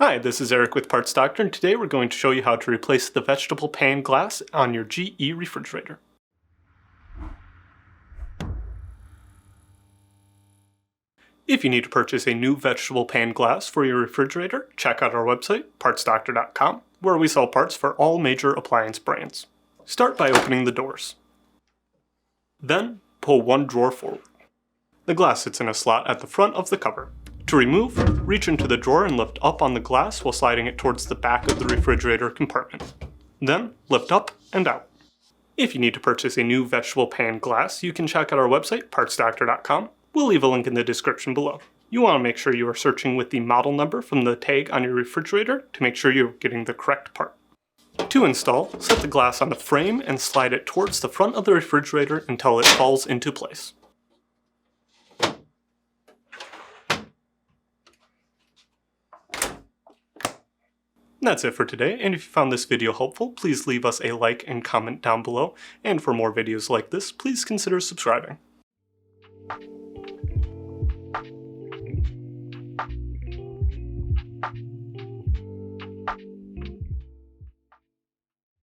Hi, this is Eric with Parts Doctor, and today we're going to show you how to replace the vegetable pane glass on your GE refrigerator. If you need to purchase a new vegetable pane glass for your refrigerator, check out our website, partsdoctor.com, where we sell parts for all major appliance brands. Start by opening the doors. Then, pull one drawer forward. The glass sits in a slot at the front of the cover. To remove, reach into the drawer and lift up on the glass while sliding it towards the back of the refrigerator compartment. Then, lift up and out. If you need to purchase a new vegetable pane glass, you can check out our website, partsdoctor.com. We'll leave a link in the description below. You want to make sure you are searching with the model number from the tag on your refrigerator to make sure you're getting the correct part. To install, set the glass on the frame and slide it towards the front of the refrigerator until it falls into place. That's it for today, and if you found this video helpful, please leave us a like and comment down below, and for more videos like this, please consider subscribing.